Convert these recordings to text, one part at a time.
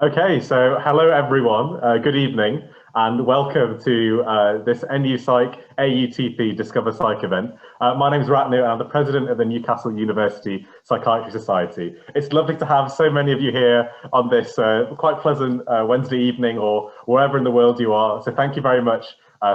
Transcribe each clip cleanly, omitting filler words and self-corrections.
Okay, so hello everyone, good evening, and welcome to this NUPsych AUTP Discover Psych event. My name is Ratnu, and I'm the president of the Newcastle University Psychiatry Society. It's lovely to have so many of you here on this quite pleasant Wednesday evening or wherever in the world you are. So thank you very much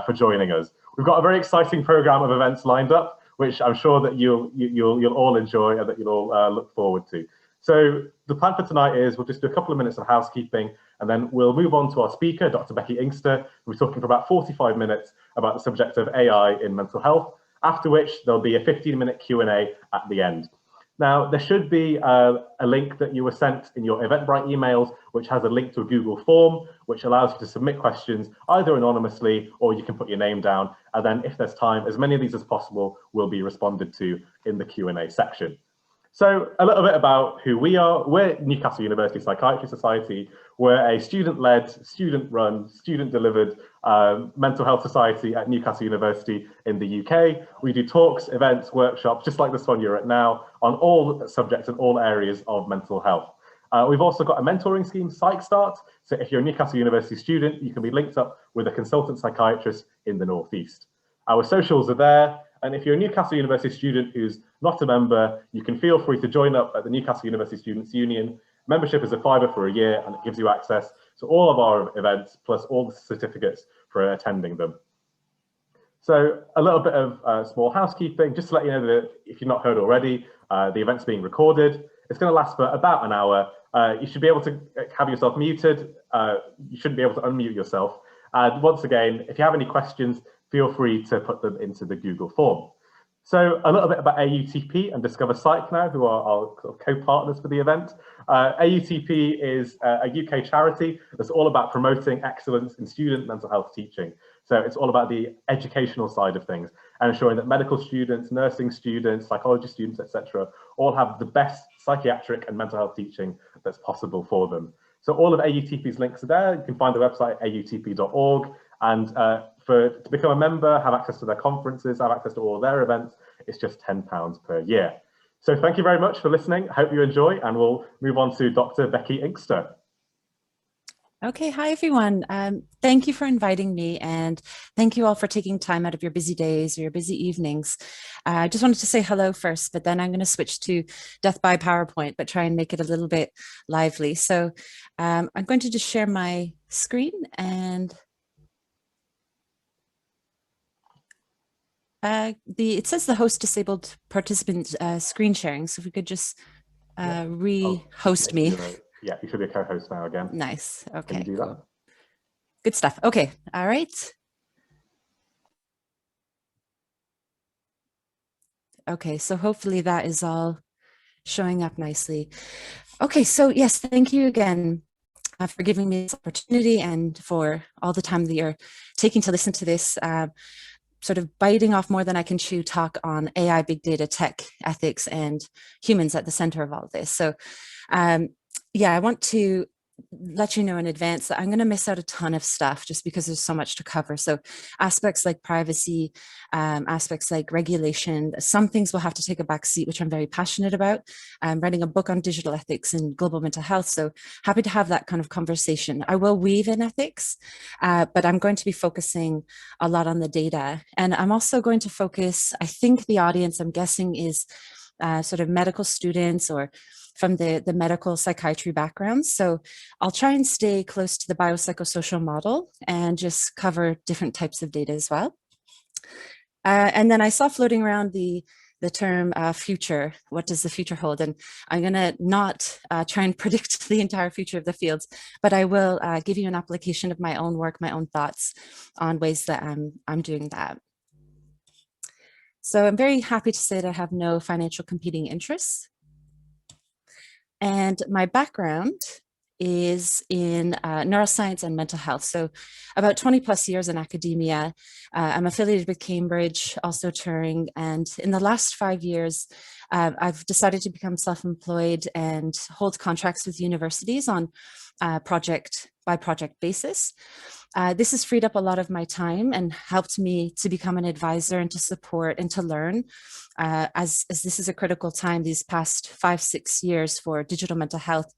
for joining us. We've got a very exciting program of events lined up, which I'm sure that you'll all enjoy and that you'll all look forward to. So the plan for tonight is we'll just do a couple of minutes of housekeeping and then we'll move on to our speaker, Dr. Becky Inkster, who'll be talking for about 45 minutes about the subject of AI in mental health, after which there'll be a 15-minute Q&A at the end. Now, there should be a link that you were sent in your Eventbrite emails, which has a link to a Google form, which allows you to submit questions either anonymously or you can put your name down. And then if there's time, as many of these as possible will be responded to in the Q&A section. So a little bit about who we are. We're Newcastle University Psychiatry Society. We're a student-led, student-run, student-delivered mental health society at Newcastle University in the UK. We do talks, events, workshops, just like this one you're at now, on all subjects and all areas of mental health. We've also got a mentoring scheme, PsychStart. So if you're a Newcastle University student, you can be linked up with a consultant psychiatrist in the Northeast. Our socials are there. And if you're a Newcastle University student who's not a member, you can feel free to join up at the Newcastle University Students' Union. Membership is a £5 for a year and it gives you access to all of our events, plus all the certificates for attending them. So a little bit of small housekeeping, just to let you know that if you've not heard already, the event's being recorded. It's going to last for about an hour. You should be able to have yourself muted. You shouldn't be able to unmute yourself. Once again, if you have any questions, feel free to put them into the Google form. So a little bit about AUTP and DiscoverPsych now, who are our co-partners for the event. AUTP is a UK charity that's all about promoting excellence in student mental health teaching. So it's all about the educational side of things and ensuring that medical students, nursing students, psychology students, etc., all have the best psychiatric and mental health teaching that's possible for them. So all of AUTP's links are there. You can find the website autp.org. And to become a member, have access to their conferences, have access to all their events, it's just £10 per year. So thank you very much for listening. I hope you enjoy, and we'll move on to Dr. Becky Inkster. Okay, hi everyone. Thank you for inviting me, and thank you all for taking time out of your busy days or your busy evenings. I just wanted to say hello first, but then I'm going to switch to death by PowerPoint, but try and make it a little bit lively. So I'm going to just share my screen and it says the host disabled participant screen sharing. So if we could just re-host me. Yeah, you should be a co-host now again. Nice. Okay. Can you do cool. that? Good stuff. Okay. All right. Okay. So hopefully that is all showing up nicely. Okay. So yes, thank you again for giving me this opportunity and for all the time that you're taking to listen to this sort of biting off more than I can chew talk on AI, big data, tech, ethics, and humans at the center of all of this. So yeah, I want to let you know in advance that I'm going to miss out a ton of stuff just because there's so much to cover. So aspects like privacy, aspects like regulation, some things will have to take a back seat, which I'm very passionate about. I'm writing a book on digital ethics and global mental health. So happy to have that kind of conversation. I will weave in ethics, but I'm going to be focusing a lot on the data. And I'm also going to focus, I think the audience I'm guessing is sort of medical students or from the medical psychiatry background. So I'll try and stay close to the biopsychosocial model and just cover different types of data as well. And then I saw floating around the term future. What does the future hold? And I'm going to not try and predict the entire future of the fields, but I will give you an application of my own work, my own thoughts on ways that I'm doing that. So I'm very happy to say that I have no financial competing interests. And my background is in neuroscience and mental health. So about 20 plus years in academia. I'm affiliated with Cambridge, also Turing. And in the last 5 years, I've decided to become self-employed and hold contracts with universities on project by project basis. This has freed up a lot of my time and helped me to become an advisor and to support and to learn as this is a critical time these past 5-6 years for digital mental health.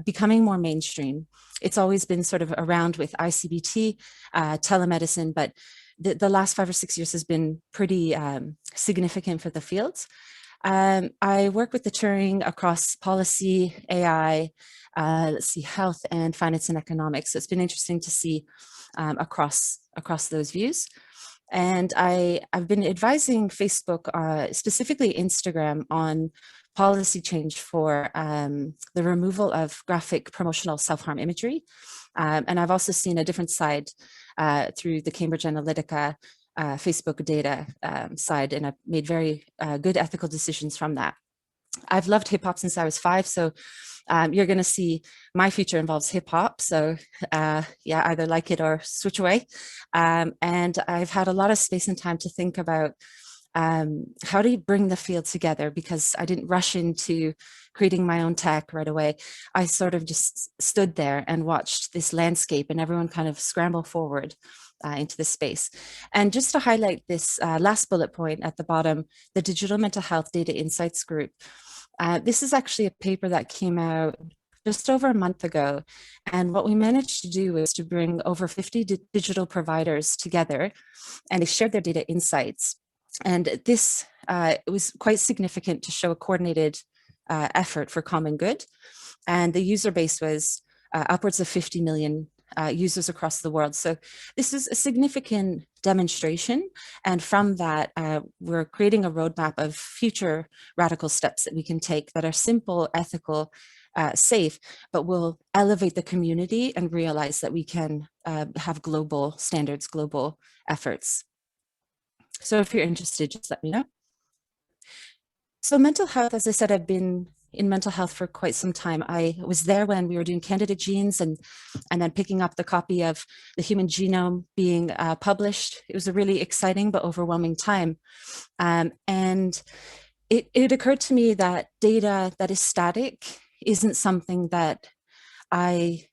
becoming more mainstream. It's always been sort of around with ICBT, telemedicine, but the last 5 or 6 years has been pretty significant for the field. I work with the Turing across policy, AI, health and finance and economics. So it's been interesting to see across those views. And I've been advising Facebook, specifically Instagram, on policy change for the removal of graphic promotional self-harm imagery. And I've also seen a different side through the Cambridge Analytica Facebook data side, and I've made very good ethical decisions from that. I've loved hip hop since I was 5, so you're going to see my future involves hip hop. So yeah, either like it or switch away. And I've had a lot of space and time to think about how do you bring the field together, because I didn't rush into creating my own tech right away. I sort of just stood there and watched this landscape and everyone kind of scramble forward into this space. And just to highlight this last bullet point at the bottom, the Digital Mental Health Data Insights Group. This is actually a paper that came out just over a month ago. And what we managed to do was to bring over 50 digital providers together, and they shared their data insights. And this it was quite significant to show a coordinated effort for common good. And the user base was upwards of 50 million users across the world. So this is a significant demonstration. And from that, we're creating a roadmap of future radical steps that we can take that are simple, ethical, safe, but will elevate the community and realize that we can have global standards, global efforts. So if you're interested, just let me know. So mental health, as I said, I've been in mental health for quite some time. I was there when we were doing candidate genes and then picking up the copy of the human genome being published. It was a really exciting but overwhelming time. And it occurred to me that data that is static isn't something that I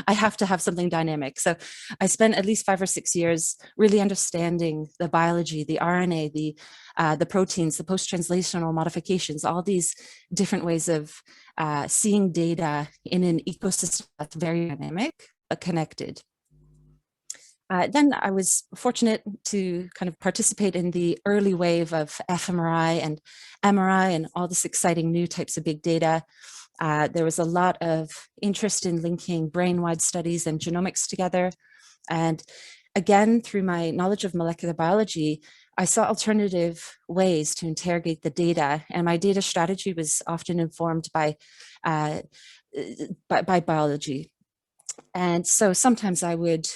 have to have something dynamic. So I spent at least 5 or 6 years really understanding the biology, the RNA, the proteins, the post-translational modifications, all these different ways of seeing data in an ecosystem that's very dynamic but connected. Then I was fortunate to kind of participate in the early wave of fMRI and MRI and all this exciting new types of big data. There was a lot of interest in linking brain-wide studies and genomics together. And again, through my knowledge of molecular biology, I saw alternative ways to interrogate the data. And my data strategy was often informed by biology. And so sometimes I would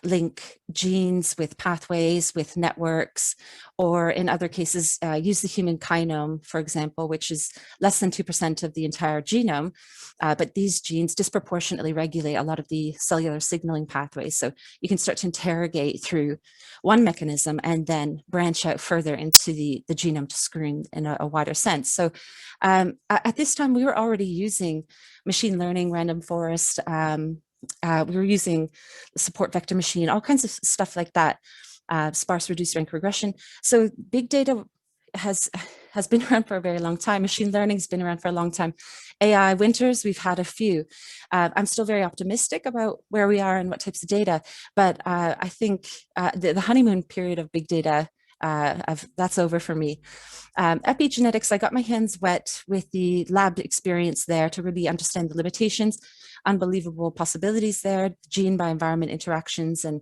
link genes with pathways, with networks, or in other cases, use the human kinome, for example, which is less than 2% of the entire genome. But these genes disproportionately regulate a lot of the cellular signaling pathways. So you can start to interrogate through one mechanism and then branch out further into the genome to screen in a wider sense. So at this time, we were already using machine learning, random forest, we were using the support vector machine, all kinds of stuff like that, sparse reduced rank regression. So big data has been around for a very long time. Machine learning has been around for a long time. AI winters, we've had a few. I'm still very optimistic about where we are and what types of data, but I think the honeymoon period of big data, that's over for me. Epigenetics, I got my hands wet with the lab experience there to really understand the limitations, unbelievable possibilities there, gene by environment interactions, and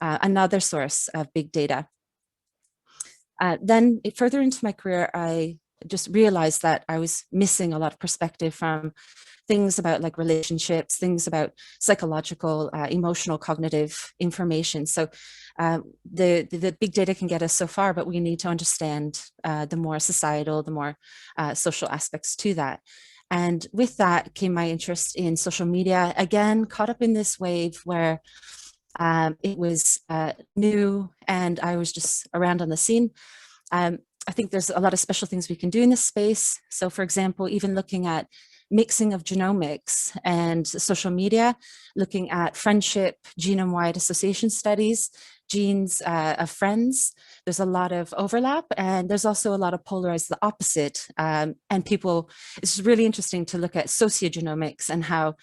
another source of big data. Then further into my career, I just realized that I was missing a lot of perspective from things about like relationships, things about psychological, emotional, cognitive information. So the big data can get us so far, but we need to understand the more societal, the more social aspects to that. And with that came my interest in social media, again, caught up in this wave where it was new and I was just around on the scene. I think there's a lot of special things we can do in this space. So for example, even looking at mixing of genomics and social media, looking at friendship, genome-wide association studies, genes of friends. There's a lot of overlap, and there's also a lot of polarized the opposite. And people, it's really interesting to look at sociogenomics and how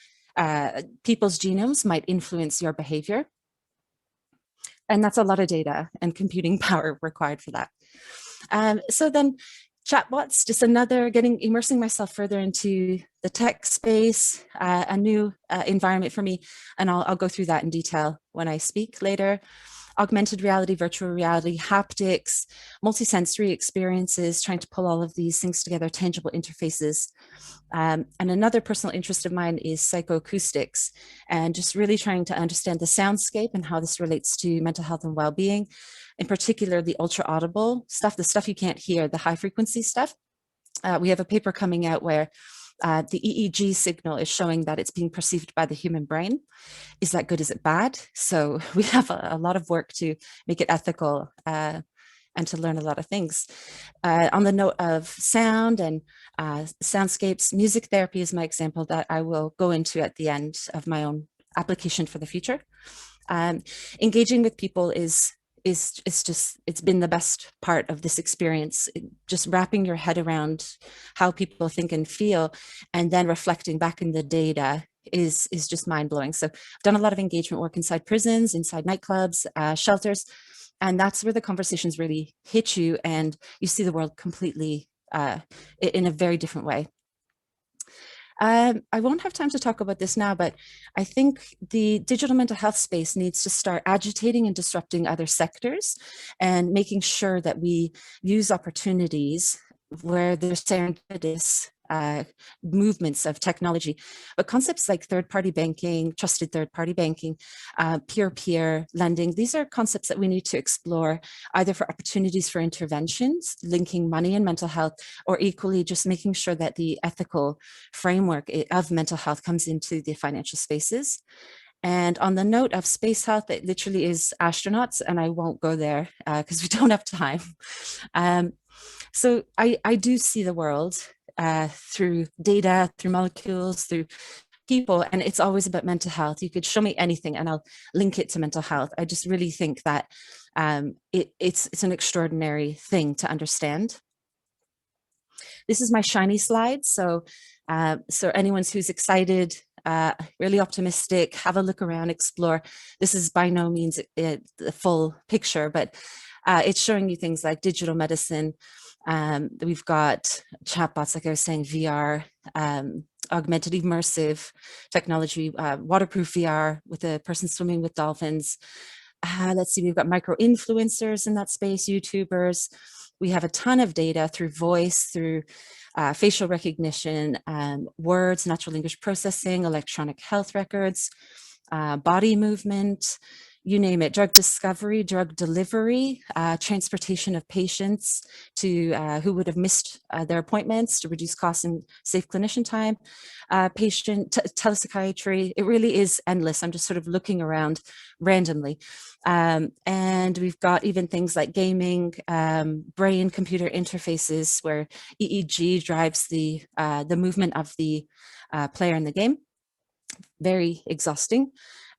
people's genomes might influence your behavior. And that's a lot of data and computing power required for that. So then chatbots, just another immersing myself further into the tech space, a new environment for me. And I'll go through that in detail when I speak later. Augmented reality, virtual reality, haptics, multisensory experiences, trying to pull all of these things together, tangible interfaces. And another personal interest of mine is psychoacoustics, and just really trying to understand the soundscape and how this relates to mental health and well-being, in particular the ultra audible stuff, the stuff you can't hear, the high frequency stuff. We have a paper coming out where the EEG signal is showing that it's being perceived by the human brain. Is that good? Is it bad? So we have a lot of work to make it ethical and to learn a lot of things. On the note of sound and soundscapes, music therapy is my example that I will go into at the end of my own application for the future. Engaging with people it's been the best part of this experience. Just wrapping your head around how people think and feel, and then reflecting back in the data is just mind-blowing. So I've done a lot of engagement work inside prisons, inside nightclubs, shelters, and that's where the conversations really hit you and you see the world completely in a very different way. I won't have time to talk about this now, but I think the digital mental health space needs to start agitating and disrupting other sectors and making sure that we use opportunities where there's serendipitous movements of technology, but concepts like third-party banking, trusted third-party banking, peer-to-peer lending, these are concepts that we need to explore either for opportunities for interventions, linking money and mental health, or equally just making sure that the ethical framework of mental health comes into the financial spaces. And on the note of space health, it literally is astronauts, and I won't go there because we don't have time. So I do see the world through data, through molecules, through people, and it's always about mental health. You could show me anything and I'll link it to mental health. I just really think that it's an extraordinary thing to understand. This is my shiny slide. So anyone who's excited, really optimistic, have a look around, explore. This is by no means the full picture, but it's showing you things like digital medicine. We've got chatbots, like I was saying, VR, augmented immersive technology, waterproof VR with a person swimming with dolphins. Let's see, we've got micro influencers in that space, YouTubers. We have a ton of data through voice, through facial recognition, words, natural language processing, electronic health records, body movement, you name it, drug discovery, drug delivery, transportation of patients to who would have missed their appointments to reduce costs and save clinician time, telepsychiatry. It really is endless. I'm just sort of looking around randomly. And we've got even things like gaming, brain-computer interfaces where EEG drives the movement of the player in the game. Very exhausting.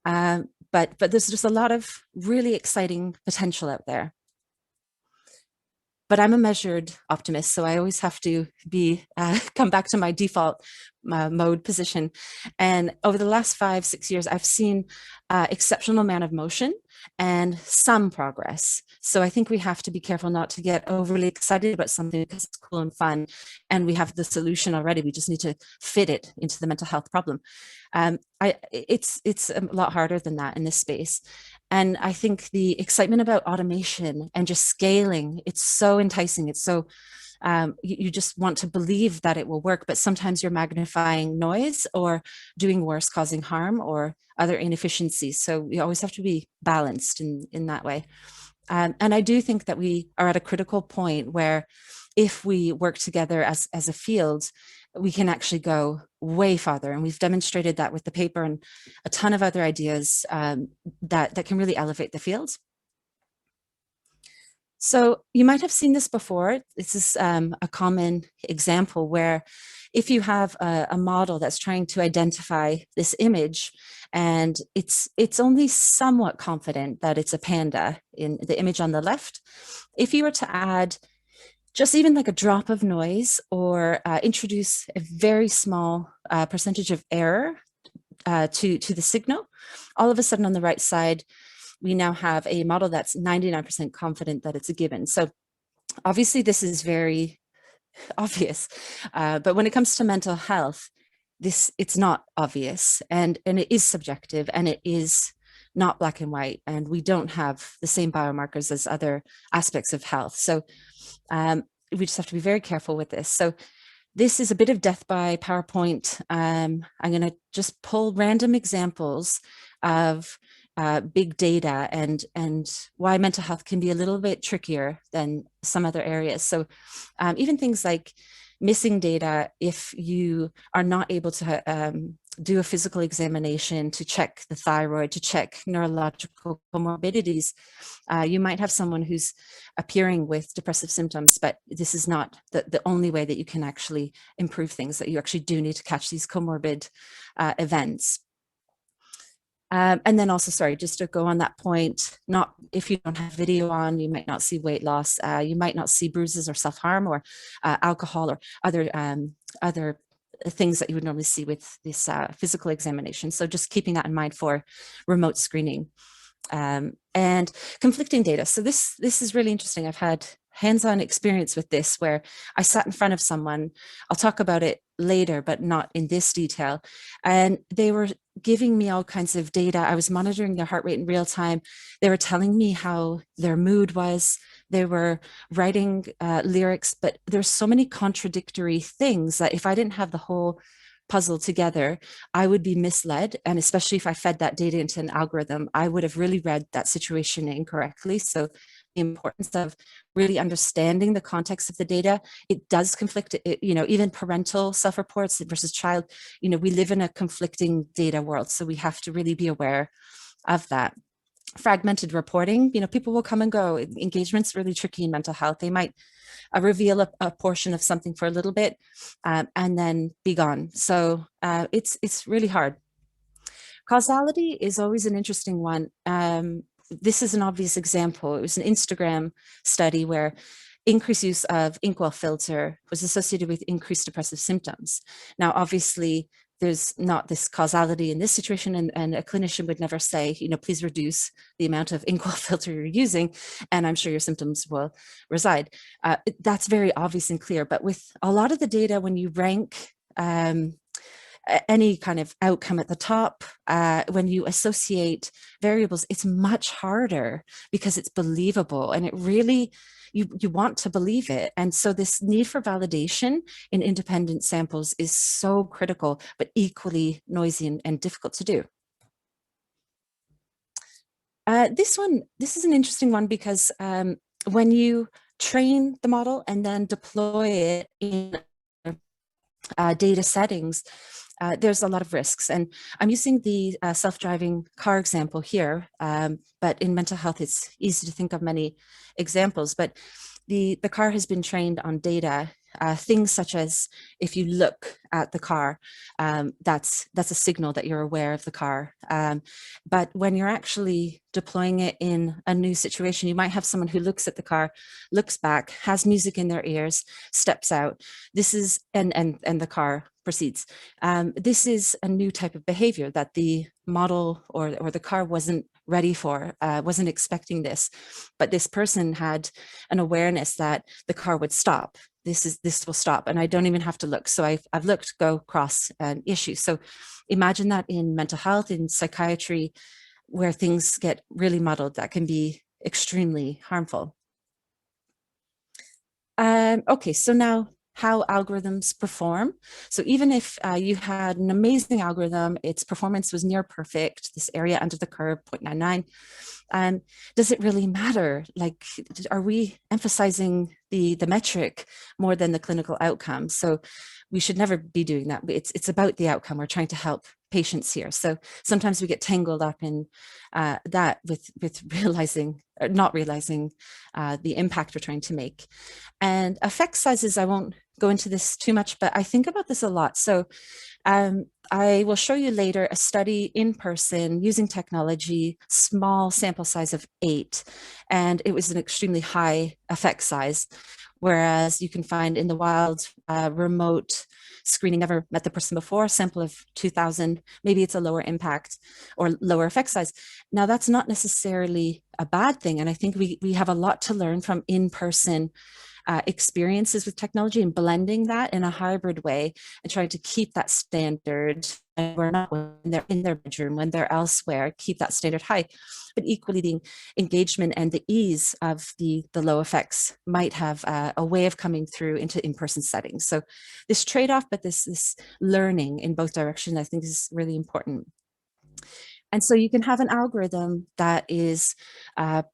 But there's just a lot of really exciting potential out there. But I'm a measured optimist, so I always have to be come back to my default mode position. And over the last 5-6 years, I've seen exceptional amount of motion and some progress. So I think we have to be careful not to get overly excited about something because it's cool and fun, and we have the solution already. We just need to fit it into the mental health problem. It's a lot harder than that in this space. And I think the excitement about automation and just scaling, it's so enticing. It's so, you just want to believe that it will work, but sometimes you're magnifying noise or doing worse, causing harm or other inefficiencies. So you always have to be balanced in that way. And I do think that we are at a critical point where if we work together as a field, we can actually go way farther. And we've demonstrated that with the paper and a ton of other ideas that can really elevate the field. So you might have seen this before. This is a common example where if you have a model that's trying to identify this image and it's only somewhat confident that it's a panda in the image on the left, if you were to add just even like a drop of noise or introduce a very small percentage of error to the signal, all of a sudden on the right side, we now have a model that's 99% confident that it's a given. So obviously this is very obvious, but when it comes to mental health, it's not obvious, and it is subjective, and it is not black and white, and we don't have the same biomarkers as other aspects of health. So we just have to be very careful with this. So this is a bit of death by PowerPoint. I'm going to just pull random examples of big data and why mental health can be a little bit trickier than some other areas. So even things like missing data, if you are not able to do a physical examination to check the thyroid, to check neurological comorbidities, you might have someone who's appearing with depressive symptoms, but this is not the only way that you can actually improve things, that you actually do need to catch these comorbid events. And then also, sorry, just to go on that point, not if you don't have video on, you might not see weight loss, you might not see bruises or self-harm or alcohol or other things that you would normally see with this physical examination. So just keeping that in mind for remote screening. And conflicting data. So this is really interesting. I've had hands-on experience with this where I sat in front of someone. I'll talk about it later, but not in this detail. And they were giving me all kinds of data. I was monitoring their heart rate in real time. They were telling me how their mood was. They were writing lyrics, but there's so many contradictory things that if I didn't have the whole puzzle together, I would be misled. And especially if I fed that data into an algorithm, I would have really read that situation incorrectly. So the importance of really understanding the context of the data, it does conflict, even parental self-reports versus child, we live in a conflicting data world. So we have to really be aware of that. Fragmented reporting, people will come and go. Engagement's really tricky in mental health. They might reveal a portion of something for a little bit and then be gone. So it's really hard. Causality is always an interesting one. This is an obvious example. It was an Instagram study where increased use of inkwell filter was associated with increased depressive symptoms. Now, obviously, there's not this causality in this situation, and a clinician would never say, please reduce the amount of inkwell filter you're using, and I'm sure your symptoms will reside. That's very obvious and clear, but with a lot of the data, when you rank any kind of outcome at the top, when you associate variables, it's much harder because it's believable, and it really, you want to believe it. And so this need for validation in independent samples is so critical, but equally noisy and difficult to do. This is an interesting one because when you train the model and then deploy it in data settings, there's a lot of risks. And I'm using the self-driving car example here, but in mental health, it's easy to think of many examples. But the car has been trained on data, things such as if you look at the car, that's a signal that you're aware of the car. But when you're actually deploying it in a new situation, you might have someone who looks at the car, looks back, has music in their ears, steps out. This is, and the car proceeds. This is a new type of behavior that the model or the car wasn't ready for, wasn't expecting this, but this person had an awareness that the car would stop. This will stop, and I don't even have to look. So I've looked, go across an issue. So imagine that in mental health, in psychiatry, where things get really muddled, that can be extremely harmful. Okay, so now how algorithms perform. So even if you had an amazing algorithm, its performance was near perfect, this area under the curve, 0.99, does it really matter? Like, are we emphasizing the metric more than the clinical outcome? So we should never be doing that. It's about the outcome. We're trying to help patients here. So sometimes we get tangled up in that with realizing or not realizing the impact we're trying to make. And effect sizes, I won't go into this too much, but I think about this a lot. So I will show you later a study in person using technology, small sample size of 8, and it was an extremely high effect size. Whereas you can find in the wild, remote screening, never met the person before, sample of 2,000, maybe it's a lower impact or lower effect size. Now that's not necessarily a bad thing. And I think we have a lot to learn from in-person experiences with technology and blending that in a hybrid way and trying to keep that standard. And we're not when they're in their bedroom, when they're elsewhere, keep that standard high. But equally, the engagement and the ease of the low effects might have a way of coming through into in-person settings. So this trade-off, but this learning in both directions, I think is really important. And so you can have an algorithm that is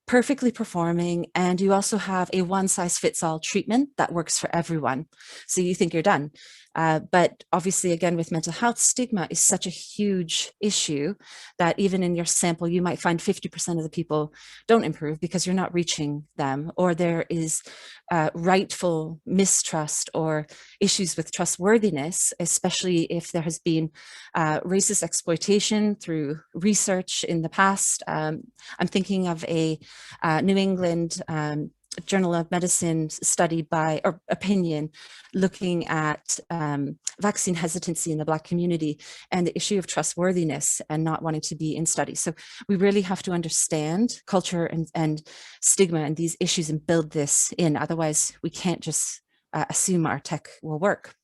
perfectly performing, and you also have a one-size-fits-all treatment that works for everyone. So you think you're done. But obviously, again, with mental health, stigma is such a huge issue that even in your sample, you might find 50% of the people don't improve because you're not reaching them, or there is rightful mistrust or issues with trustworthiness, especially if there has been racist exploitation through research in the past. I'm thinking of a New England Journal of Medicine study by, or opinion, looking at vaccine hesitancy in the Black community and the issue of trustworthiness and not wanting to be in studies. So we really have to understand culture and stigma and these issues and build this in. Otherwise, we can't just assume our tech will work.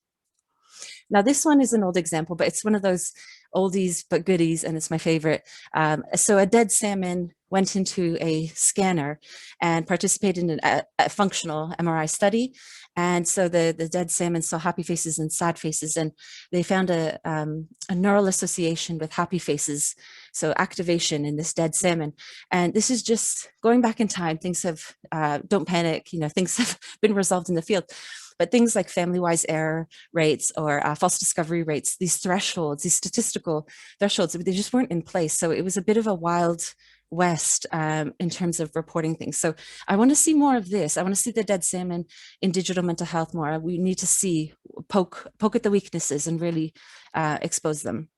Now, this one is an old example, but it's one of those oldies but goodies, and it's my favorite. So a dead salmon went into a scanner and participated in a functional MRI study. And so the dead salmon saw happy faces and sad faces, and they found a neural association with happy faces, so activation in this dead salmon. And this is just going back in time. Things have, don't panic, things have been resolved in the field. But things like family-wise error rates or false discovery rates, these thresholds, these statistical thresholds, they just weren't in place. So it was a bit of a wild west in terms of reporting things. So I want to see more of this. I want to see the dead salmon in digital mental health more. We need to see, poke at the weaknesses and really expose them.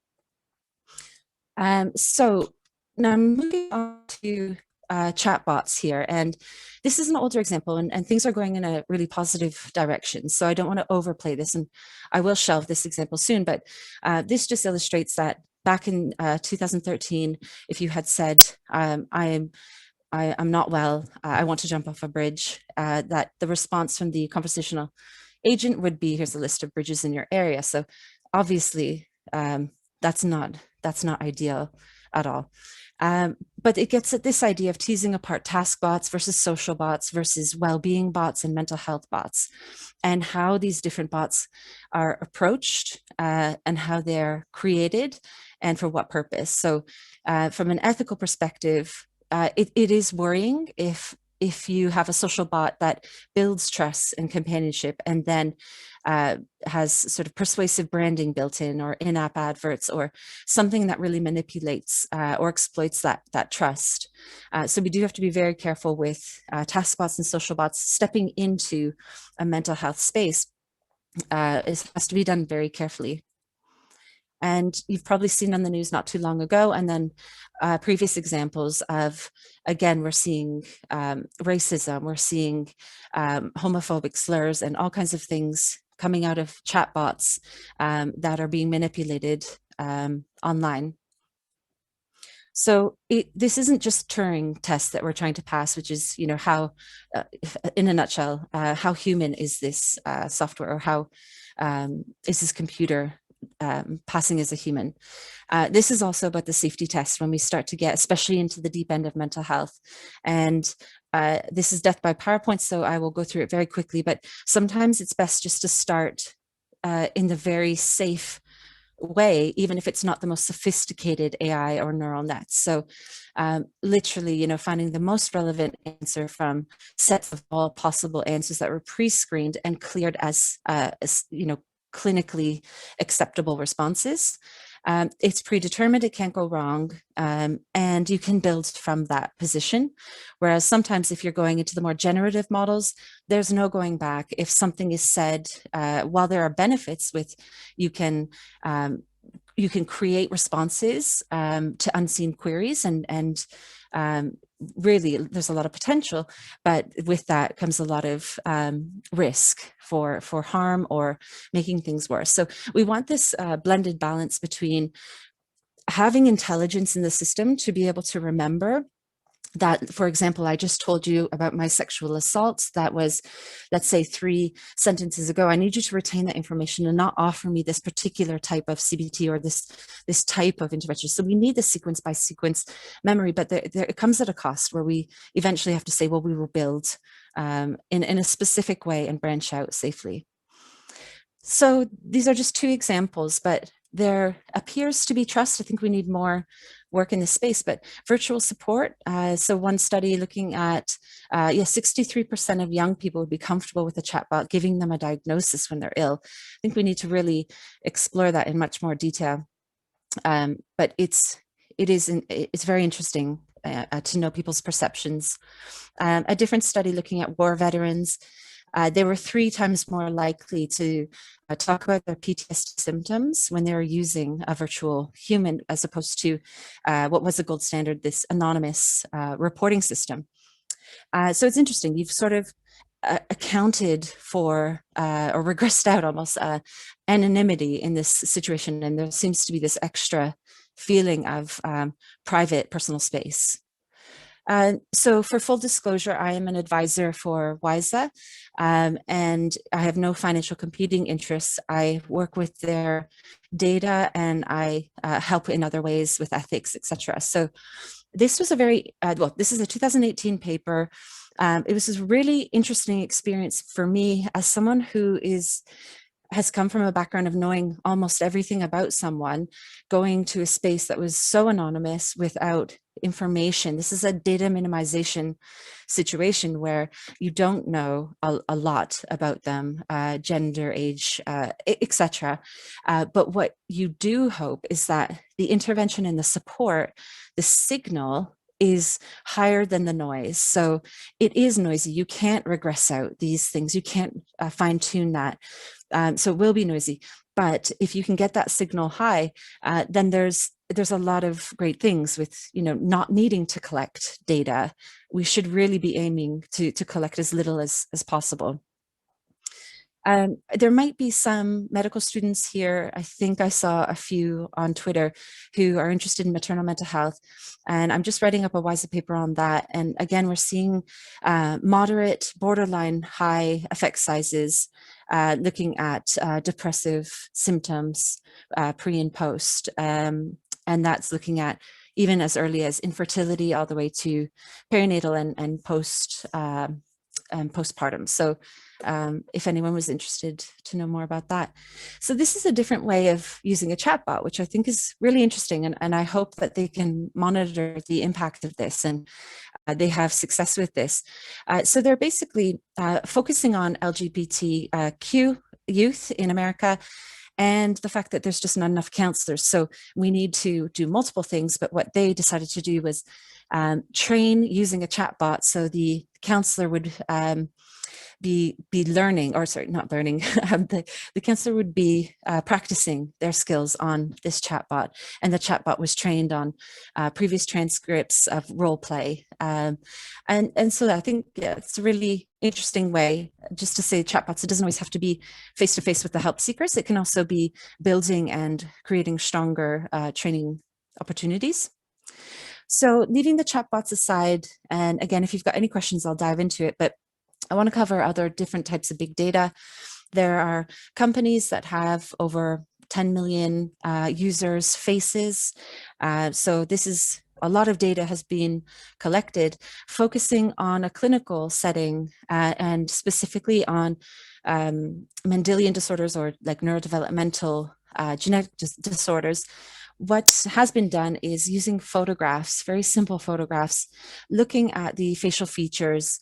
So now I'm moving on to chatbots here. And this is an older example, and things are going in a really positive direction. So I don't want to overplay this, and I will shelve this example soon, but this just illustrates that back in 2013, if you had said, I'm not well, I want to jump off a bridge, that the response from the conversational agent would be, here's a list of bridges in your area. So obviously that's not ideal at all. But it gets at this idea of teasing apart task bots versus social bots versus well-being bots and mental health bots, and how these different bots are approached and how they're created and for what purpose. So from an ethical perspective, it is worrying if you have a social bot that builds trust and companionship and then has sort of persuasive branding built in, or in-app adverts, or something that really manipulates or exploits that trust. So we do have to be very careful with task bots and social bots stepping into a mental health space. It has to be done very carefully. And you've probably seen on the news not too long ago, and then previous examples of, again, we're seeing racism, we're seeing homophobic slurs and all kinds of things coming out of chatbots that are being manipulated online. So this isn't just Turing tests that we're trying to pass, which is, how, in a nutshell, how human is this software, or how is this computer passing as a human. This is also about the safety test when we start to get, especially into the deep end of mental health. And this is death by PowerPoint, so I will go through it very quickly, but sometimes it's best just to start in the very safe way, even if it's not the most sophisticated AI or neural nets. So literally, finding the most relevant answer from sets of all possible answers that were pre-screened and cleared as clinically acceptable responses. It's predetermined, it can't go wrong, and you can build from that position. Whereas sometimes if you're going into the more generative models, there's no going back. If something is said, while there are benefits with, you can create responses to unseen queries, and really there's a lot of potential, but with that comes a lot of risk for harm or making things worse. So we want this blended balance between having intelligence in the system to be able to remember that. For example, I just told you about my sexual assault. That was, let's say, 3 sentences ago. I need you to retain that information and not offer me this particular type of CBT or this type of intervention. So we need the sequence by sequence memory, but it comes at a cost where we eventually have to say, well, we will build in a specific way and branch out safely. So these are just 2 examples, but there appears to be trust. I think we need more work in this space, but virtual support. So one study looking at, 63% of young people would be comfortable with a chatbot giving them a diagnosis when they're ill. I think we need to really explore that in much more detail. But it's very interesting to know people's perceptions. A different study looking at war veterans. They were 3 times more likely to talk about their PTSD symptoms when they were using a virtual human, as opposed to what was the gold standard, this anonymous reporting system. So it's interesting. You've sort of accounted for or regressed out almost anonymity in this situation, and there seems to be this extra feeling of private personal space. So for full disclosure, I am an advisor for WISA, and I have no financial competing interests. I work with their data, and I help in other ways with ethics, etc. So this was a very, this is a 2018 paper. It was a really interesting experience for me as someone who has come from a background of knowing almost everything about someone, going to a space that was so anonymous without information. This is a data minimization situation where you don't know a lot about them, gender, age, etc. But what you do hope is that the intervention and the support, the signal, is higher than the noise. So it is noisy. You can't regress out these things. You can't fine tune that. So it will be noisy. But if you can get that signal high, then there's a lot of great things with, not needing to collect data. We should really be aiming to collect as little as possible. There might be some medical students here. I think I saw a few on Twitter who are interested in maternal mental health. And I'm just writing up a WISA paper on that. And again, we're seeing moderate, borderline high effect sizes, looking at depressive symptoms pre and post. And that's looking at even as early as infertility all the way to perinatal and post and postpartum. So if anyone was interested to know more about that. So this is a different way of using a chatbot, which I think is really interesting. And I hope that they can monitor the impact of this and they have success with this. So they're basically focusing on LGBTQ youth in America, and the fact that there's just not enough counselors. So we need to do multiple things, but what they decided to do was train using a chatbot. So the counselor would be learning, or sorry, not learning, the counselor would be practicing their skills on this chatbot, and the chatbot was trained on previous transcripts of role play. And so I think it's a really interesting way just to say chatbots. It doesn't always have to be face-to-face with the help seekers. It can also be building and creating stronger training opportunities. So leaving the chatbots aside, and again, if you've got any questions, I'll dive into it, but I want to cover other different types of big data. There are companies that have over 10 million users, faces. So this is a lot of data has been collected, focusing on a clinical setting and specifically on Mendelian disorders, or like neurodevelopmental genetic disorders. What has been done is using photographs, very simple photographs, looking at the facial features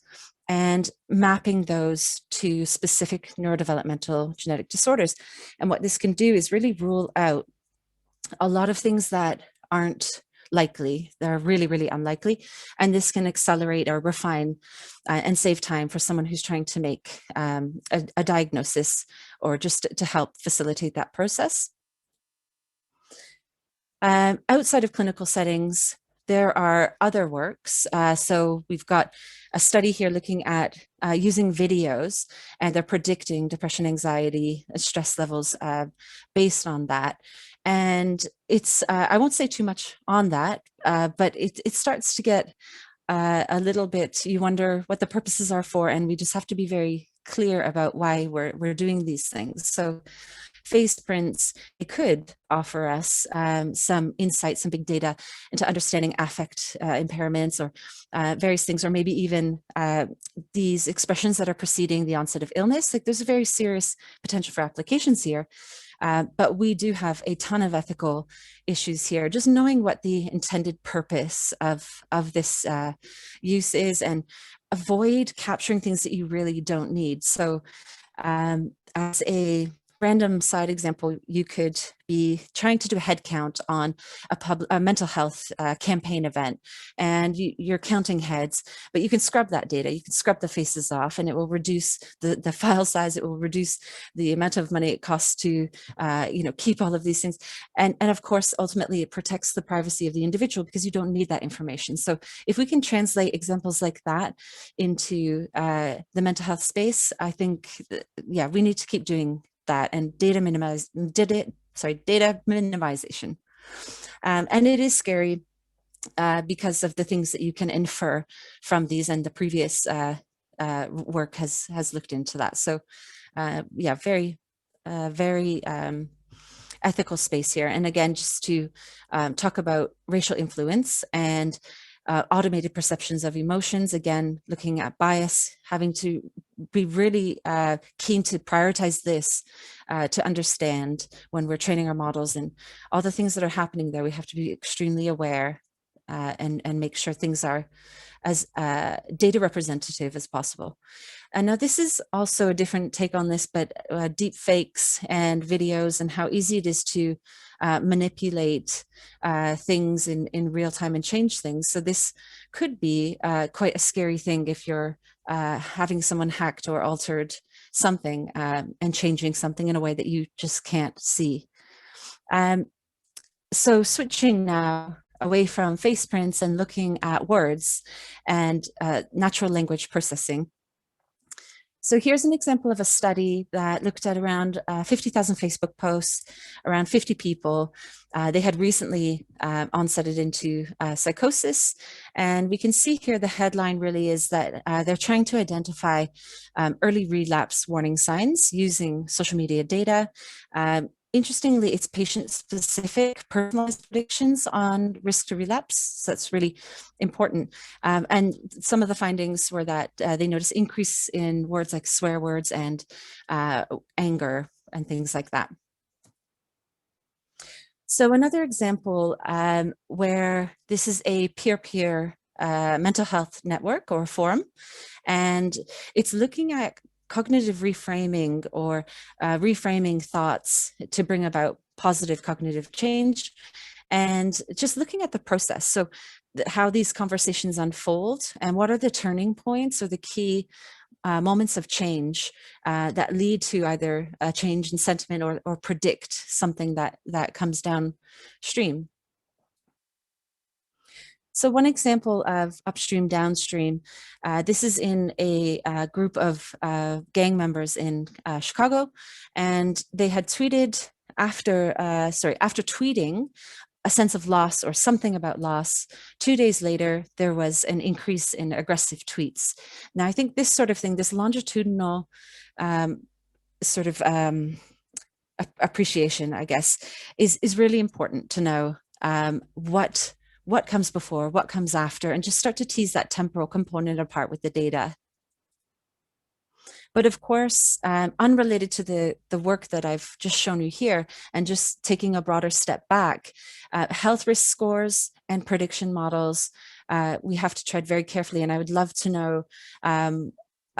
and mapping those to specific neurodevelopmental genetic disorders. And what this can do is really rule out a lot of things that aren't likely, they're really, really unlikely. And this can accelerate or refine and save time for someone who's trying to make a diagnosis or just to help facilitate that process. Outside of clinical settings, there are other works. So we've got a study here looking at using videos, and they're predicting depression, anxiety, stress levels based on that. And it's, I won't say too much on that, but it starts to get a little bit, you wonder what the purposes are for, and we just have to be very clear about why we're doing these things. So face prints, it could offer us some insights, some big data into understanding affect impairments or various things, or maybe even these expressions that are preceding the onset of illness. Like, there's a very serious potential for applications here. But we do have a ton of ethical issues here. Just knowing what the intended purpose of this use is, and avoid capturing things that you really don't need. So as a random side example, you could be trying to do a head count on a mental health campaign event, and you're counting heads, but you can scrub that data. You can scrub the faces off, and it will reduce the file size. It will reduce the amount of money it costs to keep all of these things. And of course, ultimately, it protects the privacy of the individual because you don't need that information. So if we can translate examples like that into the mental health space, I think, yeah, we need to keep doing that. And data minimization. And it is scary because of the things that you can infer from these, and the previous work has looked into that. So yeah, very ethical space here. And again, just to talk about racial influence and automated perceptions of emotions, again, looking at bias, having to be really keen to prioritize this to understand when we're training our models and all the things that are happening there. We have to be extremely aware and make sure things are as data representative as possible. And now this is also a different take on this, but deep fakes and videos, and how easy it is to manipulate things in real time and change things. So this could be quite a scary thing if you're having someone hacked or altered something and changing something in a way that you just can't see. So switching now away from face prints and looking at words and natural language processing. So here's an example of a study that looked at around 50,000 Facebook posts, around 50 people. They had recently onsetted into psychosis. And we can see here the headline really is that they're trying to identify early relapse warning signs using social media data. Interestingly, it's patient-specific, personalized predictions on risk to relapse. So that's really important. And some of the findings were that they noticed increase in words like swear words and anger and things like that. So another example where this is a peer-to-peer mental health network or forum, and it's looking at cognitive reframing or reframing thoughts to bring about positive cognitive change, and just looking at the process. So how these conversations unfold and what are the turning points or the key moments of change that lead to either a change in sentiment or predict something that comes downstream. So one example of upstream, downstream, this is in a group of gang members in Chicago, and they had tweeted after tweeting a sense of loss or something about loss. 2 days later, there was an increase in aggressive tweets. Now, I think this sort of thing, this longitudinal appreciation, I guess, is really important to know what comes before, what comes after, and just start to tease that temporal component apart with the data. But of course, unrelated to the work that I've just shown you here, and just taking a broader step back, health risk scores and prediction models, we have to tread very carefully. And I would love to know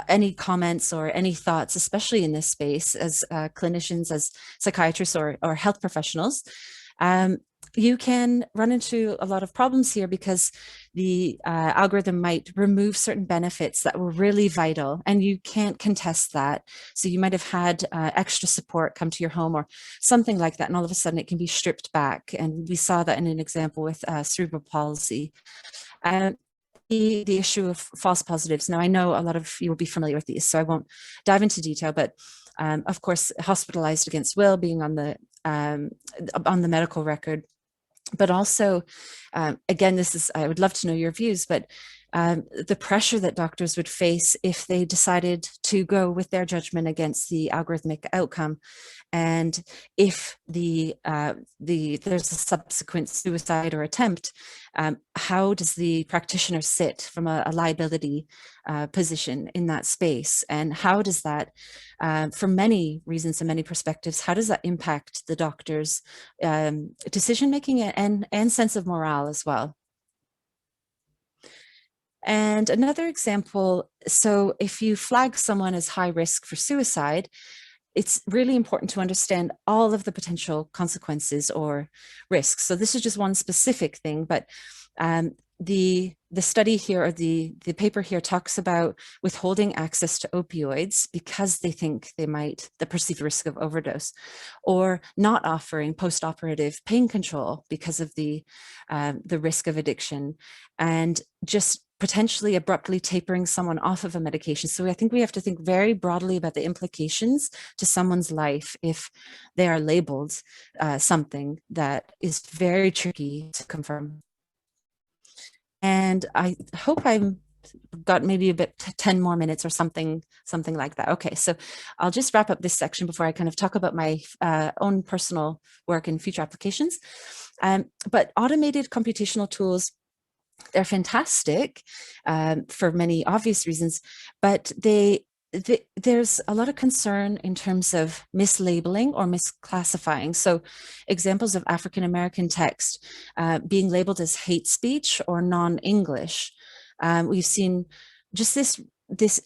any comments or any thoughts, especially in this space as clinicians, as psychiatrists or health professionals. You can run into a lot of problems here because the algorithm might remove certain benefits that were really vital, and you can't contest that. So you might have had extra support come to your home or something like that, and all of a sudden it can be stripped back. And we saw that in an example with cerebral palsy. The issue of false positives. Now, I know a lot of you will be familiar with these, so I won't dive into detail, but of course, hospitalized against will being on the medical record. But also, again, I would love to know your views, but the pressure that doctors would face if they decided to go with their judgment against the algorithmic outcome. And if there's a subsequent suicide or attempt, how does the practitioner sit from a liability position in that space? And how does that, for many reasons and many perspectives, how does that impact the doctor's decision-making and sense of morale as well? And another example, so if you flag someone as high risk for suicide, it's really important to understand all of the potential consequences or risks. So this is just one specific thing, but the study here, or the paper here, talks about withholding access to opioids because they think the perceived risk of overdose, or not offering post-operative pain control because of the risk of addiction, and just potentially abruptly tapering someone off of a medication. So I think we have to think very broadly about the implications to someone's life if they are labeled something that is very tricky to confirm. And I hope I'm got maybe a bit 10 more minutes or something like that. Okay, so I'll just wrap up this section before I kind of talk about my own personal work and future applications. But automated computational tools, they're fantastic for many obvious reasons, but there's a lot of concern in terms of mislabeling or misclassifying. So examples of African-American text being labeled as hate speech or non-English. We've seen just this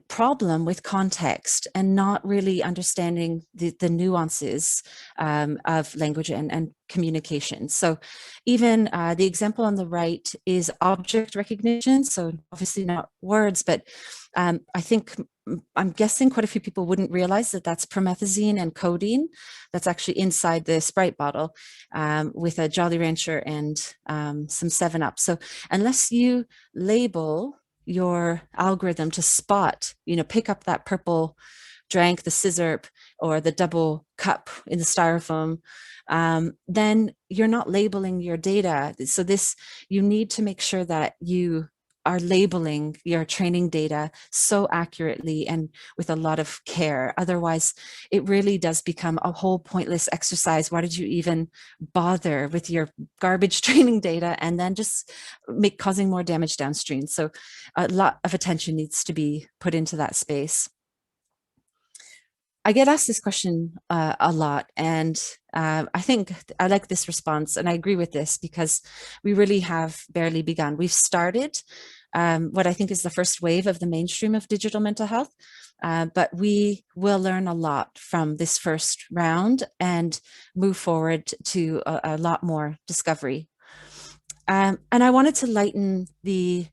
problem with context and not really understanding the nuances of language and communication. So even the example on the right is object recognition. So obviously not words, but I'm guessing quite a few people wouldn't realize that that's promethazine and codeine that's actually inside the Sprite bottle with a Jolly Rancher and some 7-Up. So unless you label your algorithm to spot, pick up that purple drank, the scissor, or the double cup in the styrofoam, then you're not labeling your data. So you need to make sure that you are labeling your training data so accurately and with a lot of care. Otherwise, it really does become a whole pointless exercise. Why did you even bother with your garbage training data and then just causing more damage downstream? So a lot of attention needs to be put into that space. I get asked this question a lot, and I think I like this response, and I agree with this because we really have barely begun. We've started what I think is the first wave of the mainstream of digital mental health, but we will learn a lot from this first round and move forward to a lot more discovery. And I wanted to lighten the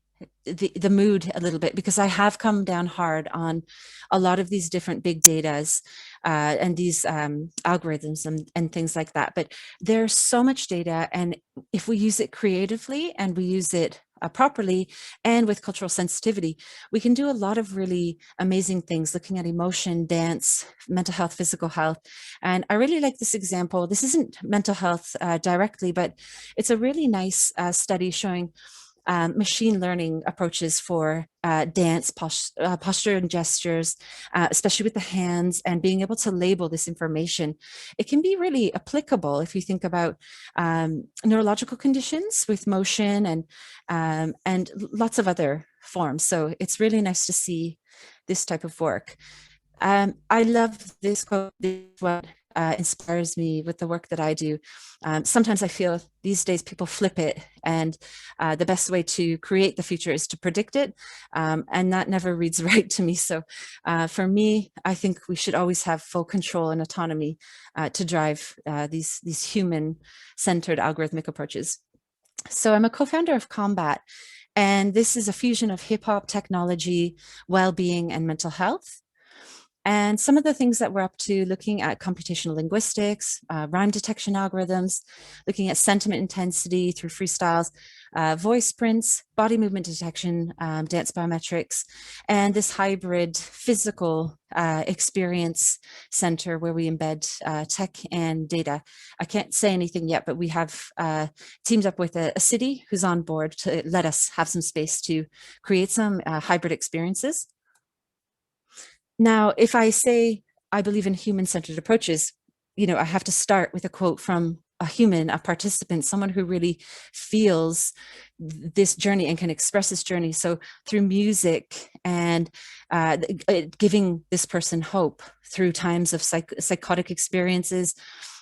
mood a little bit because I have come down hard on a lot of these different big datas and these algorithms and things like that. But there's so much data, and if we use it creatively and we use it properly and with cultural sensitivity, we can do a lot of really amazing things looking at emotion, dance, mental health, physical health. And I really like this example. This isn't mental health directly, but it's a really nice study showing machine learning approaches for dance, posture and gestures, especially with the hands, and being able to label this information. It can be really applicable if you think about neurological conditions with motion and lots of other forms. So it's really nice to see this type of work. I love this quote. This is what inspires me with the work that I do. Sometimes I feel these days people flip it, and the best way to create the future is to predict it, and that never reads right to me. So for me, I think we should always have full control and autonomy to drive these human-centered algorithmic approaches. So I'm a co-founder of Combat, and this is a fusion of hip-hop, technology, well-being, and mental health. And some of the things that we're up to, looking at computational linguistics, rhyme detection algorithms, looking at sentiment intensity through freestyles, voice prints, body movement detection, dance biometrics, and this hybrid physical experience center where we embed tech and data. I can't say anything yet, but we have teamed up with a city who's on board to let us have some space to create some hybrid experiences. Now, if I say I believe in human-centered approaches, I have to start with a quote from a human, a participant, someone who really feels this journey and can express this journey. So through music and giving this person hope through times of psychotic experiences,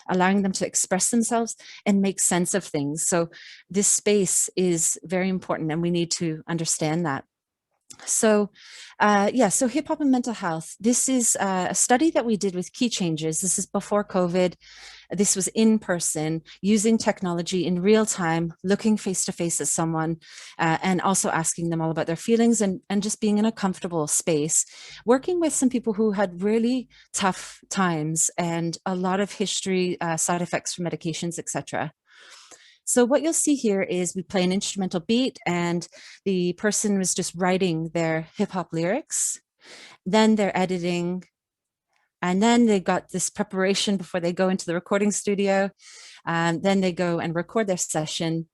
allowing them to express themselves and make sense of things. So this space is very important, and we need to understand that. So so hip hop and mental health. This is a study that we did with Key Changes. This is before COVID. This was in person, using technology in real time, looking face to face at someone, and also asking them all about their feelings, and just being in a comfortable space, working with some people who had really tough times and a lot of history, side effects from medications, etc. So what you'll see here is we play an instrumental beat, and the person was just writing their hip hop lyrics. Then they're editing, and then they've got this preparation before they go into the recording studio. Then they go and record their session.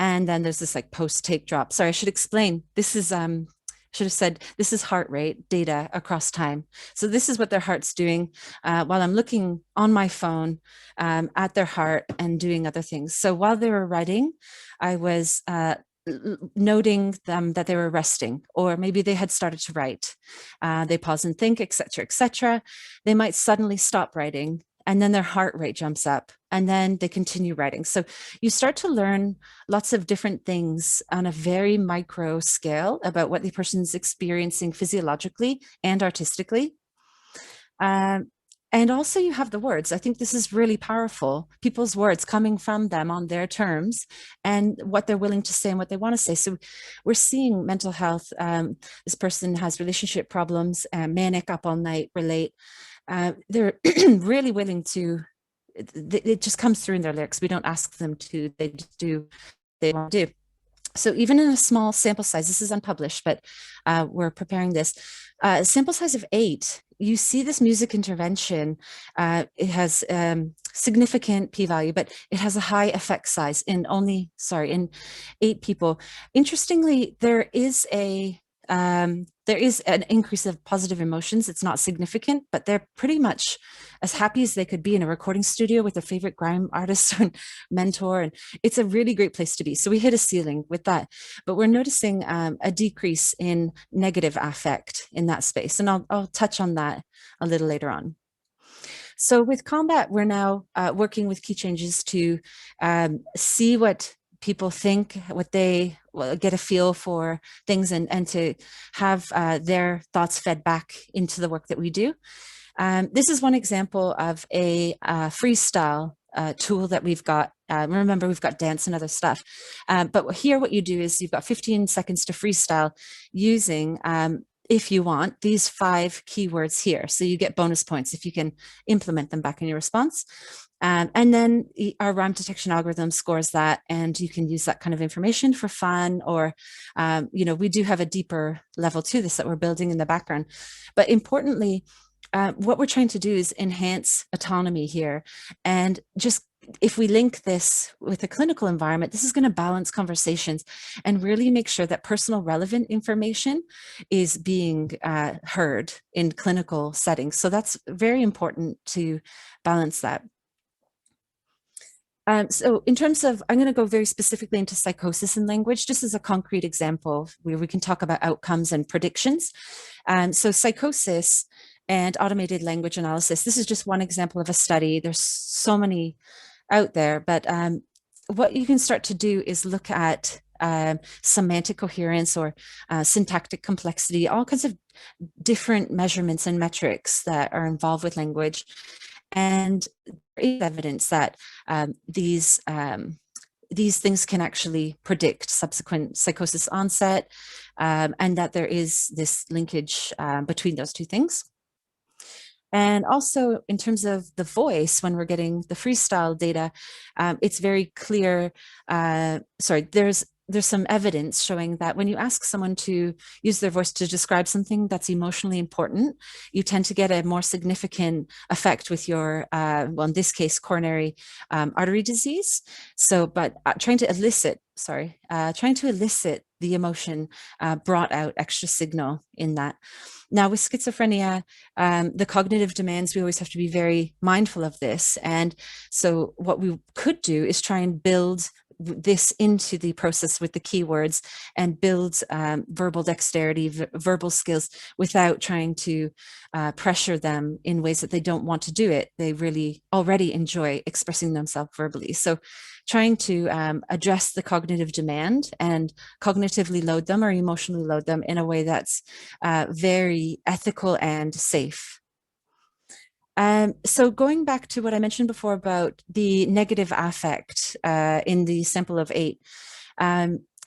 And then there's this like post take drop. Sorry, I should explain. This is, should have said, this is heart rate data across time. So this is what their heart's doing while I'm looking on my phone at their heart and doing other things. So while they were writing, I was noting them that they were resting, or maybe they had started to write. They pause and think, etc., etc. They might suddenly stop writing, and then their heart rate jumps up, and then they continue writing. So you start to learn lots of different things on a very micro scale about what the person's experiencing physiologically and artistically. And also you have the words. I think this is really powerful. People's words coming from them on their terms and what they're willing to say and what they want to say. So we're seeing mental health. This person has relationship problems, manic, up all night, relate. They're really willing to, it just comes through in their lyrics. We don't ask them to, they just do, they want to do. So even in a small sample size, this is unpublished, but we're preparing this, sample size of 8, you see this music intervention. It has significant p-value, but it has a high effect size in in 8 people. Interestingly, there is an increase of positive emotions. It's not significant, but they're pretty much as happy as they could be in a recording studio with their favorite grime artist or mentor. And it's a really great place to be. So we hit a ceiling with that, but we're noticing a decrease in negative affect in that space. And I'll touch on that a little later on. So with Combat, we're now working with Key Changes to see what people think, what they get a feel for things, and to have their thoughts fed back into the work that we do. This is one example of a freestyle tool that we've got. Remember, we've got dance and other stuff. But here what you do is you've got 15 seconds to freestyle using, if you want, these 5 keywords here. So you get bonus points if you can implement them back in your response. And then our rhyme detection algorithm scores that, and you can use that kind of information for fun, or, we do have a deeper level to this that we're building in the background. But importantly, what we're trying to do is enhance autonomy here. And just if we link this with a clinical environment, this is going to balance conversations and really make sure that personal relevant information is being heard in clinical settings. So that's very important to balance that. So in terms of, I'm going to go very specifically into psychosis and language, just as a concrete example where we can talk about outcomes and predictions. So psychosis and automated language analysis. This is just one example of a study. There's so many out there, but what you can start to do is look at semantic coherence or syntactic complexity, all kinds of different measurements and metrics that are involved with language. And there is evidence that these things can actually predict subsequent psychosis onset, and that there is this linkage between those two things. And also in terms of the voice, when we're getting the freestyle data, it's very clear, there's some evidence showing that when you ask someone to use their voice to describe something that's emotionally important, you tend to get a more significant effect with your, well, in this case, coronary artery disease. So, but trying to elicit the emotion brought out extra signal in that. Now with schizophrenia, the cognitive demands, we always have to be very mindful of this. And so what we could do is try and build this into the process with the keywords and build verbal dexterity, verbal skills without trying to pressure them in ways that they don't want to do it. They really already enjoy expressing themselves verbally. So trying to address the cognitive demand and cognitively load them or emotionally load them in a way that's very ethical and safe. So going back to what I mentioned before about the negative affect in the sample of 8,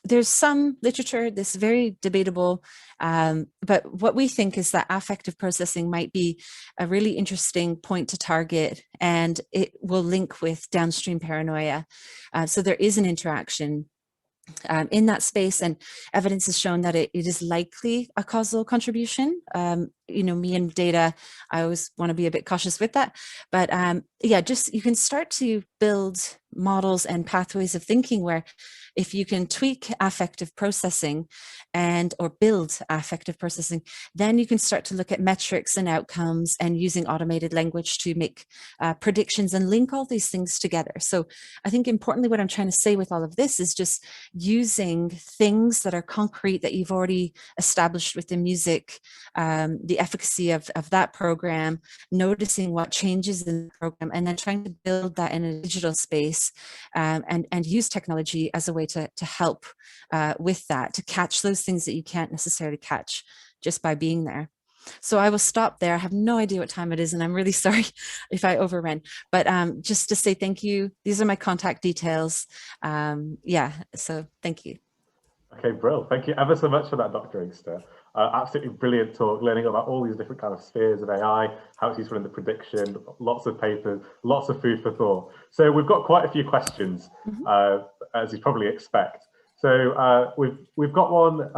there's some literature that's very debatable, but what we think is that affective processing might be a really interesting point to target, and it will link with downstream paranoia. So there is an interaction in that space, and evidence has shown that it is likely a causal contribution. Me and data, I always want to be a bit cautious with that, but yeah, just you can start to build models and pathways of thinking where if you can tweak affective processing or build affective processing, then you can start to look at metrics and outcomes and using automated language to make predictions and link all these things together. So I think importantly, what I'm trying to say with all of this is just using things that are concrete that you've already established within music, the efficacy of that program, noticing what changes in the program, and then trying to build that in a digital space and use technology as a way to help with that, to catch those things that you can't necessarily catch just by being there. So I will stop there. I have no idea what time it is, and I'm really sorry if I overran, but just to say thank you. These are my contact details. Yeah, so thank you. Okay, bro. Thank you ever so much for that, Dr. Inkster. Absolutely brilliant talk, learning about all these different kind of spheres of AI, how it's useful in the prediction, lots of papers, lots of food for thought. So we've got quite a few questions, as you probably expect. So we've got one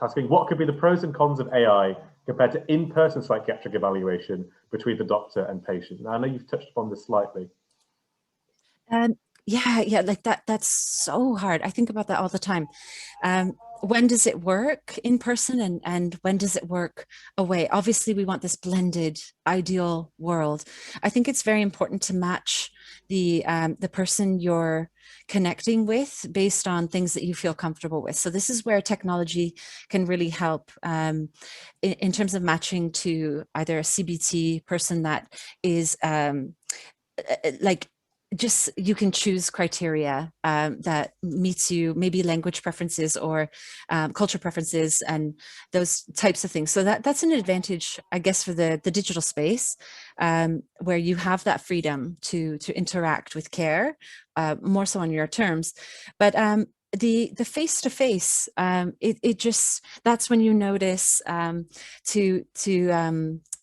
asking, what could be the pros and cons of AI compared to in-person psychiatric evaluation between the doctor and patient? Now, I know you've touched upon this slightly. Yeah, like that's so hard. I think about that all the time. When does it work in person and when does it work away? Obviously, we want this blended ideal world. I think it's very important to match the person you're connecting with based on things that you feel comfortable with. So this is where technology can really help in terms of matching to either a CBT person that is like, just you can choose criteria that meets you, maybe language preferences or culture preferences and those types of things. So that's an advantage, I guess, for the digital space, where you have that freedom to interact with care more so on your terms. But the face-to-face, it just, that's when you notice to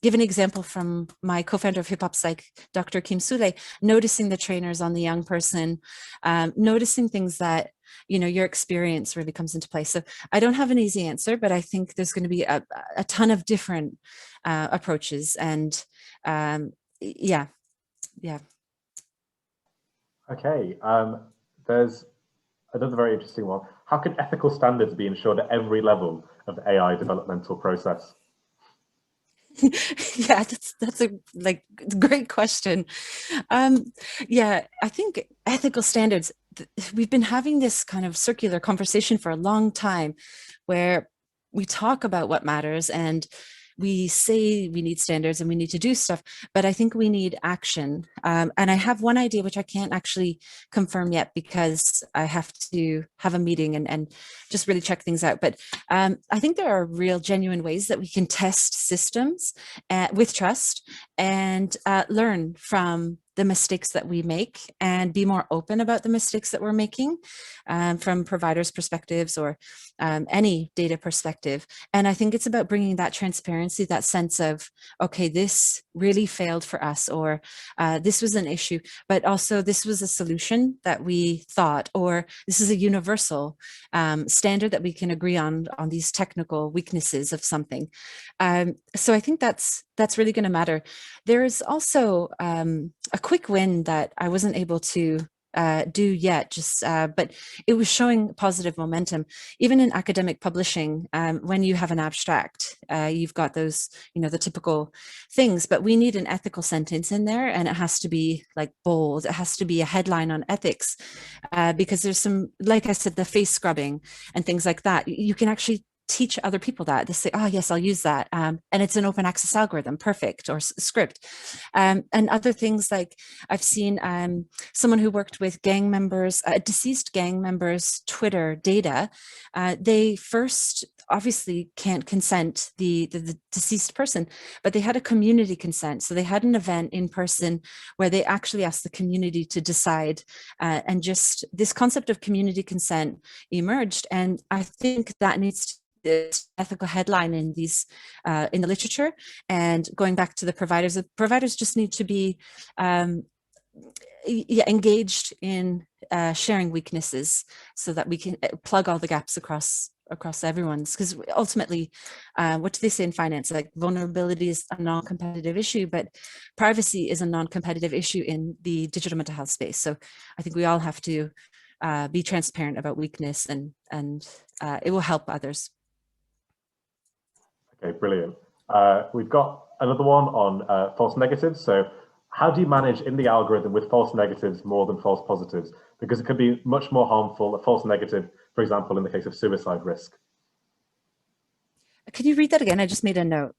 give an example from my co-founder of Hiphop Psych, Dr. Kim Sule, noticing the trainers on the young person, noticing things that, your experience really comes into play. So I don't have an easy answer, but I think there's going to be a ton of different approaches. And yeah. Okay, there's another very interesting one. How can ethical standards be ensured at every level of the AI developmental process? Yeah, that's a great question. Yeah, I think ethical standards, we've been having this kind of circular conversation for a long time where we talk about what matters and we say we need standards and we need to do stuff, but I think we need action. And I have one idea, which I can't actually confirm yet because I have to have a meeting and just really check things out. But I think there are real genuine ways that we can test systems with trust and learn from the mistakes that we make and be more open about the mistakes that we're making from providers' perspectives or any data perspective. And I think it's about bringing that transparency, that sense of, okay, this really failed for us, or this was an issue, but also this was a solution that we thought, or this is a universal standard that we can agree on these technical weaknesses of something. So I think that's really going to matter. There is also a quick win that I wasn't able to do yet, but it was showing positive momentum. Even in academic publishing, when you have an abstract, you've got those, the typical things, but we need an ethical sentence in there, and it has to be like bold. It has to be a headline on ethics, because there's some, like I said, the face scrubbing and things like that. You can actually teach other people that. They say, oh yes, I'll use that, and it's an open access algorithm, perfect, or script. And other things, like I've seen someone who worked with gang members, deceased gang members' Twitter data. They first obviously can't consent the deceased person, but they had a community consent. So they had an event in person where they actually asked the community to decide, and just this concept of community consent emerged. And I think that needs to this ethical headline in these in the literature. And going back to the providers just need to be engaged in sharing weaknesses so that we can plug all the gaps across everyone's, because ultimately what do they say in finance, like vulnerability is a non-competitive issue, but privacy is a non-competitive issue in the digital mental health space. So I think we all have to be transparent about weakness, and it will help others. Okay, brilliant. We've got another one on false negatives. So how do you manage in the algorithm with false negatives more than false positives? Because it could be much more harmful, a false negative, for example, in the case of suicide risk. Can you read that again? I just made a note.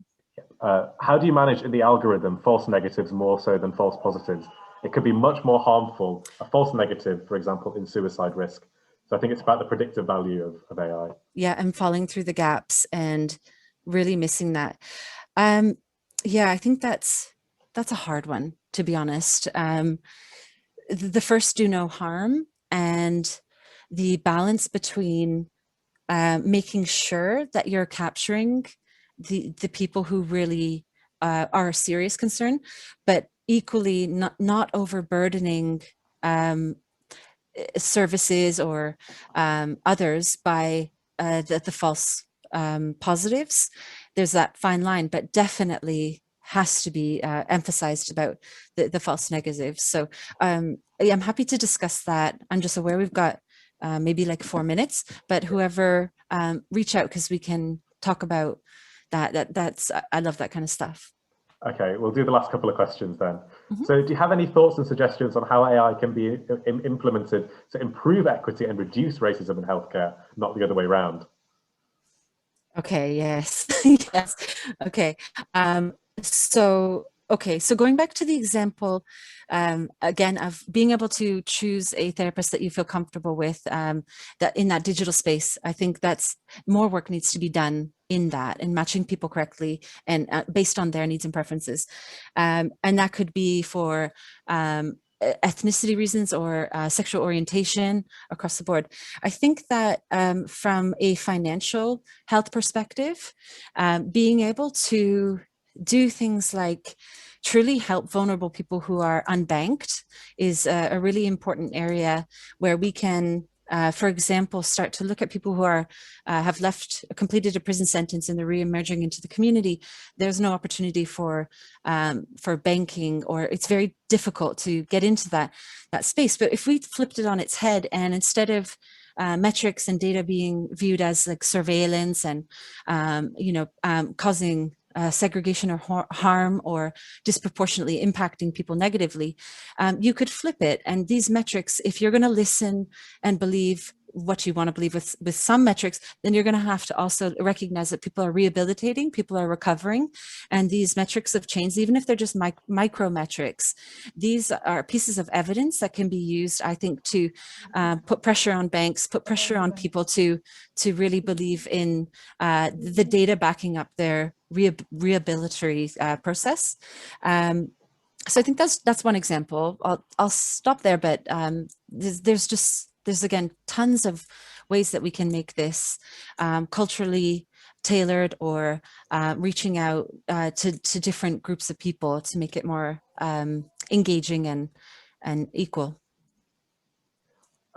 How do you manage in the algorithm false negatives more so than false positives? It could be much more harmful, a false negative, for example, in suicide risk. So I think it's about the predictive value of AI. Yeah, and falling through the gaps and really missing that. Yeah, I think that's a hard one, to be honest. The first do no harm, and the balance between making sure that you're capturing the people who really are a serious concern, but equally not overburdening services or others by the false positives. There's that fine line, but definitely has to be emphasized about the false negatives. So yeah, I'm happy to discuss that. I'm just aware we've got maybe like 4 minutes, but whoever reach out, because we can talk about that. That's I love that kind of stuff. Okay, we'll do the last couple of questions then. So do you have any thoughts and suggestions on how AI can be implemented to improve equity and reduce racism in healthcare, not the other way around? Okay, yes, yes. Okay. So going back to the example, again, of being able to choose a therapist that you feel comfortable with, that in that digital space, I think that's more work needs to be done in that, and matching people correctly and based on their needs and preferences. And that could be for ethnicity reasons or sexual orientation across the board. I think that from a financial health perspective, being able to do things like truly help vulnerable people who are unbanked is a really important area where we can, for example, start to look at people who are have completed a prison sentence and they're re-emerging into the community. There's no opportunity for banking, or it's very difficult to get into that space. But if we flipped it on its head, and instead of metrics and data being viewed as like surveillance and causing segregation or harm or disproportionately impacting people negatively, you could flip it. And these metrics, if you're going to listen and believe what you want to believe with some metrics, then you're going to have to also recognize that people are rehabilitating, people are recovering, and these metrics of change, even if they're just micro metrics, these are pieces of evidence that can be used, I think, to put pressure on banks, put pressure on people to really believe in the data backing up their rehabilitatory process. So I think that's one example. I'll stop there, but there's again tons of ways that we can make this culturally tailored, or reaching out to different groups of people to make it more engaging and equal.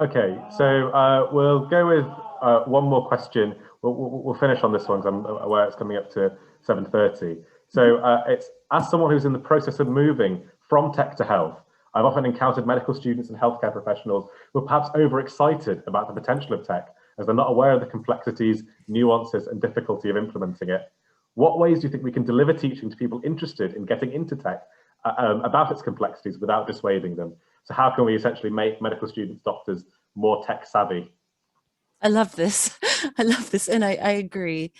Okay, so we'll go with one more question. We'll finish on this one because I'm aware it's coming up to 7:30. So it's, as someone who's in the process of moving from tech to health, I've often encountered medical students and healthcare professionals who are perhaps overexcited about the potential of tech, as they're not aware of the complexities, nuances, and difficulty of implementing it. What ways do you think we can deliver teaching to people interested in getting into tech about its complexities without dissuading them? So how can we essentially make medical students, doctors more tech savvy? I love this. I love this. And I agree.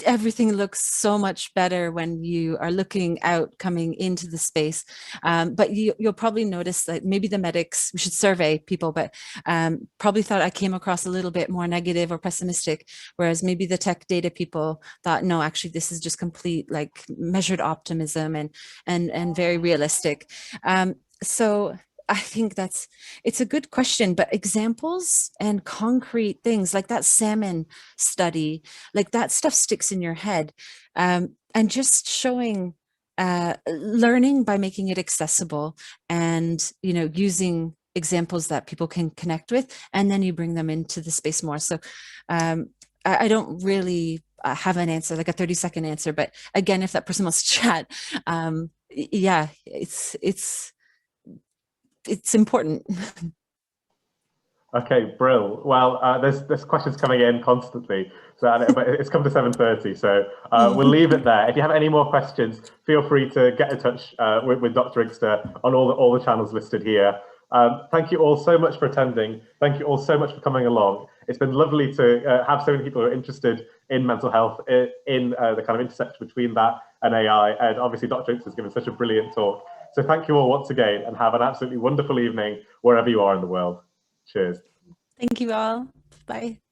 Everything looks so much better when you are looking out coming into the space. But you'll probably notice that maybe the medics, we should survey people, but probably thought I came across a little bit more negative or pessimistic, whereas maybe the tech data people thought, no, actually, this is just complete like measured optimism and very realistic. So I think it's a good question, but examples and concrete things like that Salmon study, like that stuff sticks in your head. And just showing, learning by making it accessible and, using examples that people can connect with, and then you bring them into the space more. So I don't really have an answer, like a 30-second answer, but again, if that person wants to chat, yeah, it's important. Okay, brill. Well, there's questions coming in constantly, but it's come to 7:30, so we'll leave it there. If you have any more questions, feel free to get in touch with Dr. Inkster on all the channels listed here. Thank you all so much for attending. Thank you all so much for coming along. It's been lovely to have so many people who are interested in mental health, in the kind of intersection between that and AI, and obviously Dr. Inkster has given such a brilliant talk. So thank you all once again, and have an absolutely wonderful evening wherever you are in the world. Cheers. Thank you all. Bye.